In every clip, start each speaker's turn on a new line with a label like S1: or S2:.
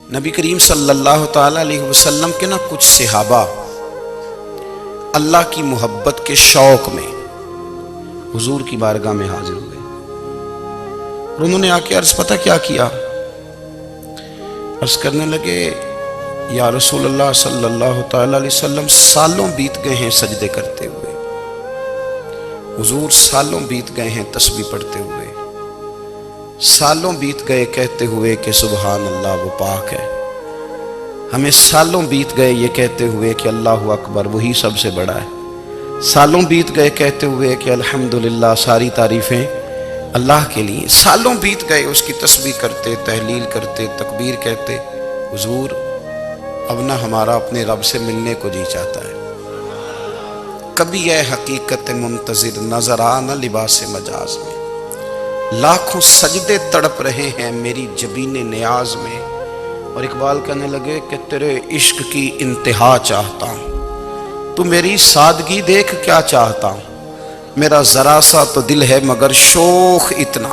S1: نبی کریم صلی اللہ تعالی علیہ وسلم کے کچھ صحابہ اللہ کی محبت کے شوق میں حضور کی بارگاہ میں حاضر ہوئے اور انہوں نے آ کے عرض پتہ کیا کیا؟ عرض کرنے لگے یا رسول اللہ صلی اللہ تعالی علیہ وسلم سالوں بیت گئے ہیں سجدے کرتے ہوئے، حضور سالوں بیت گئے ہیں تسبیح پڑھتے ہوئے، سالوں بیت گئے کہتے ہوئے کہ سبحان اللہ وہ پاک ہے، ہمیں سالوں بیت گئے یہ کہتے ہوئے کہ اللہ اکبر وہی سب سے بڑا ہے، سالوں بیت گئے کہتے ہوئے کہ الحمدللہ ساری تعریفیں اللہ کے لیے، سالوں بیت گئے اس کی تسبیح کرتے، تحلیل کرتے، تکبیر کہتے۔ حضور اب نہ ہمارا اپنے رب سے ملنے کو جی چاہتا ہے، کبھی اے حقیقت منتظر نظر آ نہ لباس مجاز میں، لاکھوں سجدے تڑپ رہے ہیں میری جبین نیاز میں، اور اقبال کہنے لگے کہ تیرے عشق کی انتہا چاہتا ہوں، تو میری سادگی دیکھ کیا چاہتا ہوں، میرا ذرا سا تو دل ہے مگر شوخ اتنا،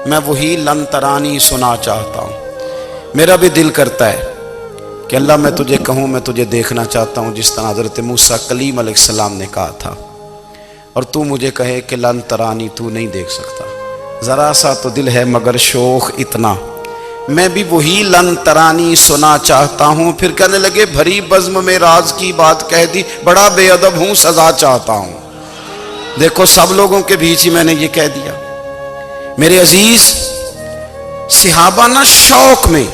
S1: میں وہی لن ترانی سنا چاہتا ہوں۔ میرا بھی دل کرتا ہے کہ اللہ میں تجھے کہوں میں تجھے دیکھنا چاہتا ہوں جس طرح حضرت موسیٰ کلیم علیہ السلام نے کہا تھا، اور تو مجھے کہے کہ لن ترانی تو نہیں دیکھ سکتا، ذرا سا تو دل ہے مگر شوخ اتنا، میں بھی وہی لن ترانی سنا چاہتا ہوں۔ پھر کہنے لگے بھری بزم میں راز کی بات کہہ دی، بڑا بے ادب ہوں سزا چاہتا ہوں۔ دیکھو سب لوگوں کے بیچ ہی میں نے یہ کہہ دیا۔ میرے عزیز صحابہ نا شوق میں،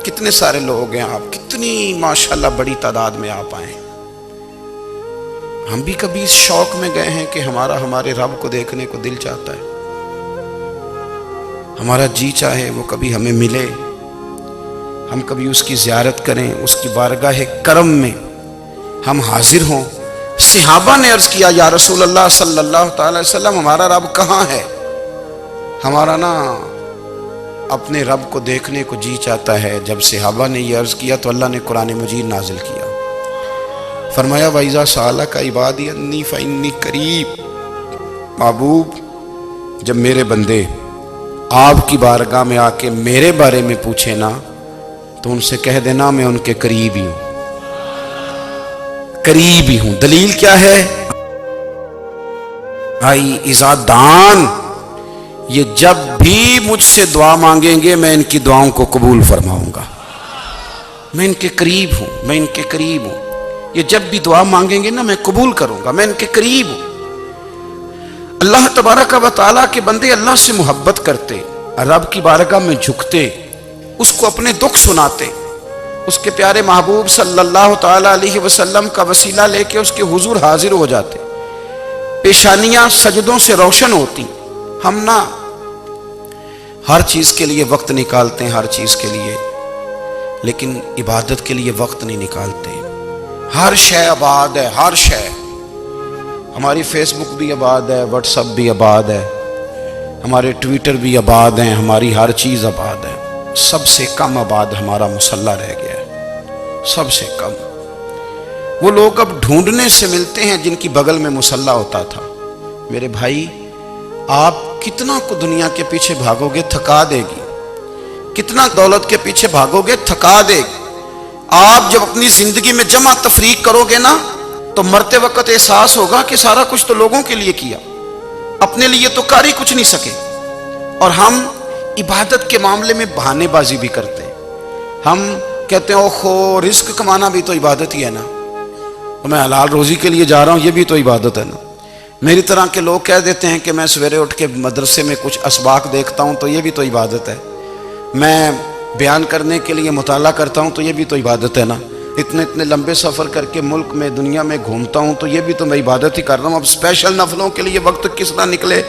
S1: کتنے سارے لوگ ہیں آپ، کتنی ماشاءاللہ بڑی تعداد میں آپ آئے، ہم بھی کبھی اس شوق میں گئے ہیں کہ ہمارے رب کو دیکھنے کو دل چاہتا ہے، ہمارا جی چاہے وہ کبھی ہمیں ملے، ہم کبھی اس کی زیارت کریں، اس کی بارگاہ کرم میں ہم حاضر ہوں۔ صحابہ نے عرض کیا یا رسول اللہ صلی اللہ تعالی علیہ وسلم ہمارا رب کہاں ہے؟ ہمارا نا اپنے رب کو دیکھنے کو جی چاہتا ہے۔ جب صحابہ نے یہ عرض کیا تو اللہ نے قرآن مجید نازل کیا، فرمایا وَإِذَا سَأَلَكَ عِبَادِي أَنِّي فَإِنِّي قَرِيبٌ، محبوب جب میرے بندے آپ کی بارگاہ میں آ کے میرے بارے میں پوچھے نا تو ان سے کہہ دینا میں ان کے قریب ہی ہوں، قریب ہی ہوں۔ دلیل کیا ہے؟ بھائی اذا دان، یہ جب بھی مجھ سے دعا مانگیں گے میں ان کی دعاؤں کو قبول فرماؤں گا، میں ان کے قریب ہوں، میں ان کے قریب ہوں، یہ جب بھی دعا مانگیں گے نا میں قبول کروں گا، میں ان کے قریب ہوں۔ اللہ تبارک و تعالیٰ کے بندے اللہ سے محبت کرتے، رب کی بارگاہ میں جھکتے، اس کو اپنے دکھ سناتے، اس کے پیارے محبوب صلی اللہ تعالی علیہ وسلم کا وسیلہ لے کے اس کے حضور حاضر ہو جاتے، پیشانیاں سجدوں سے روشن ہوتی۔ ہم نہ ہر چیز کے لیے وقت نکالتے ہیں، ہر چیز کے لیے، لیکن عبادت کے لیے وقت نہیں نکالتے۔ ہر شے آباد ہے، ہر شے، ہماری فیس بک بھی آباد ہے، واٹس ایپ بھی آباد ہے، ہمارے ٹویٹر بھی آباد ہیں، ہماری ہر چیز آباد ہے، سب سے کم آباد ہمارا مصلی رہ گیا ہے، سب سے کم۔ وہ لوگ اب ڈھونڈنے سے ملتے ہیں جن کی بغل میں مصلی ہوتا تھا۔ میرے بھائی آپ کتنا کو دنیا کے پیچھے بھاگو گے تھکا دے گی، کتنا دولت کے پیچھے بھاگو گے تھکا دے گی۔ آپ جب اپنی زندگی میں جمع تفریق کرو گے نا تو مرتے وقت احساس ہوگا کہ سارا کچھ تو لوگوں کے لیے کیا، اپنے لیے تو کر ہی کچھ نہیں سکے۔ اور ہم عبادت کے معاملے میں بہانے بازی بھی کرتے ہیں، ہم کہتے ہیں اوہو رزق کمانا بھی تو عبادت ہی ہے نا، میں حلال روزی کے لیے جا رہا ہوں یہ بھی تو عبادت ہے نا۔ میری طرح کے لوگ کہہ دیتے ہیں کہ میں سویرے اٹھ کے مدرسے میں کچھ اسباق دیکھتا ہوں تو یہ بھی تو عبادت ہے، میں بیان کرنے کے لیے مطالعہ کرتا ہوں تو یہ بھی تو عبادت ہے نا، اتنے لمبے سفر کر کے ملک میں دنیا میں گھومتا ہوں تو یہ بھی تو میں عبادت ہی کر رہا ہوں۔ اب اسپیشل نفلوں کے لیے وقت کس طرح نکلے،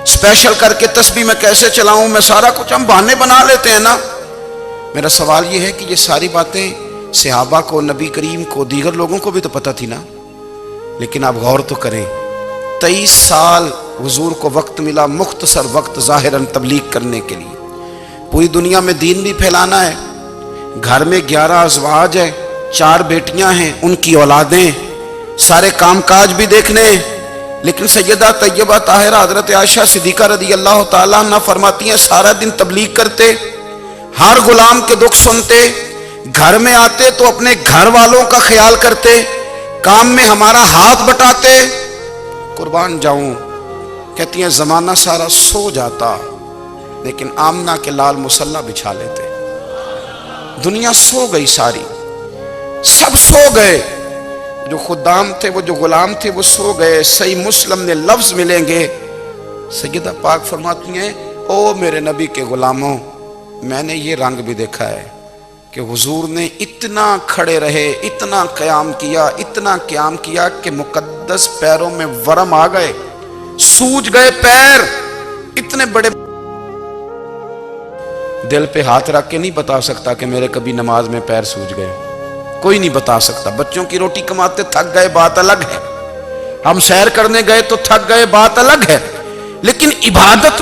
S1: اسپیشل کر کے تسبیح میں کیسے چلاؤں، میں سارا کچھ ہم بہانے بنا لیتے ہیں نا۔ میرا سوال یہ ہے کہ یہ ساری باتیں صحابہ کو، نبی کریم کو، دیگر لوگوں کو بھی تو پتہ تھی نا، لیکن آپ غور تو کریں 23 سال حضور کو وقت ملا، مختصر وقت ظاہراً تبلیغ کرنے کے لیے، پوری دنیا میں دین بھی پھیلانا ہے، گھر میں 11 ازواج ہیں، 4 بیٹیاں ہیں، ان کی اولادیں، سارے کام کاج بھی دیکھنے ہیں، لیکن سیدہ طیبہ طاہرہ حضرت عائشہ صدیقہ رضی اللہ تعالیٰ عنہ فرماتی ہیں سارا دن تبلیغ کرتے، ہر غلام کے دکھ سنتے، گھر میں آتے تو اپنے گھر والوں کا خیال کرتے، کام میں ہمارا ہاتھ بٹاتے۔ قربان جاؤں، کہتی ہیں زمانہ سارا سو جاتا لیکن آمنہ کے لال مصلی بچھا لیتے۔ دنیا سو گئی، ساری سب سو گئے، جو خدام تھے، وہ جو غلام تھے، وہ سو گئے۔ صحیح مسلم نے لفظ ملیں گے، سیدہ پاک فرماتی ہیں او میرے نبی کے غلاموں، میں نے یہ رنگ بھی دیکھا ہے کہ حضور نے اتنا کھڑے رہے، اتنا قیام کیا، اتنا قیام کیا کہ مقدس پیروں میں ورم آ گئے، سوج گئے پیر اتنے بڑے۔ دل پہ ہاتھ رکھ کے نہیں بتا سکتا کہ میرے کبھی نماز میں پیر سوج گئے، کوئی نہیں بتا سکتا۔ بچوں کی روٹی کماتے تھک گئے بات الگ ہے، ہم سیر کرنے گئے تو تھک گئے بات الگ ہے، لیکن عبادت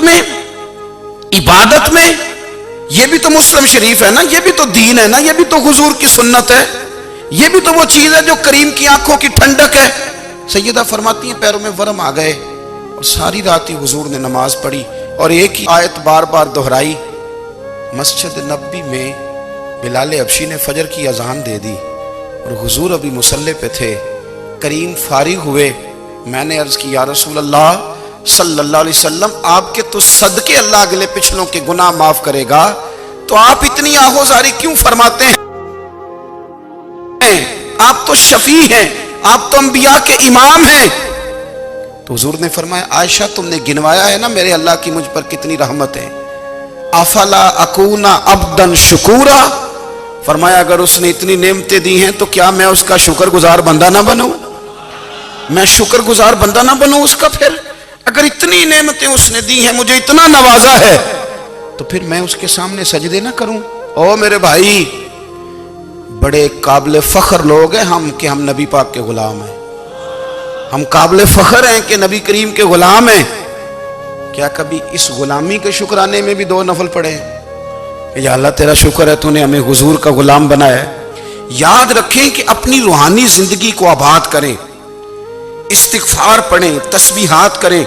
S1: میں یہ بھی تو مسلم شریف ہے نا، یہ بھی تو دین ہے نا، یہ بھی تو حضور کی سنت ہے، یہ بھی تو وہ چیز ہے جو کریم کی آنکھوں کی ٹھنڈک ہے۔ سیدہ فرماتی ہیں پیروں میں ورم آ گئے، اور ساری رات ہی حضور نے نماز پڑھی اور ایک ہی آیت بار بار دہرائی۔ مسجد نبوی میں بلال حبشی نے فجر کی اذان دے دی اور حضور ابھی مصلی پہ تھے، کریم فارغ ہوئے۔ میں نے عرض کی یا رسول اللہ صلی اللہ علیہ وسلم، آپ کے تو صدقے اللہ اگلے پچھلوں کے گناہ معاف کرے گا، تو آپ اتنی آہوزاری کیوں فرماتے ہیں؟ آپ تو شفیع ہیں، آپ تو انبیاء کے امام ہیں۔ تو حضور نے فرمایا عائشہ تم نے گنوایا ہے نا میرے اللہ کی مجھ پر کتنی رحمت ہے، افلا اکون عبدا شکورا، فرمایا اگر اس نے اتنی نعمتیں دی ہیں تو کیا میں اس کا شکر گزار بندہ نہ بنوں؟ میں شکر گزار بندہ نہ بنوں اس کا؟ پھر اگر اتنی نعمتیں اس نے دی ہیں، مجھے اتنا نوازا ہے، تو پھر میں اس کے سامنے سجدے نہ کروں؟ او میرے بھائی، بڑے قابل فخر لوگ ہیں ہم کہ ہم نبی پاک کے غلام ہیں، ہم قابل فخر ہیں کہ نبی کریم کے غلام ہیں۔ کیا کبھی اس غلامی کے شکرانے میں بھی دو نفل پڑھے کہ یا اللہ تیرا شکر ہے تو نے ہمیں حضور کا غلام بنایا ہے؟ یاد رکھیں کہ اپنی روحانی زندگی کو آباد کریں، استغفار پڑھیں، تسبیحات کریں،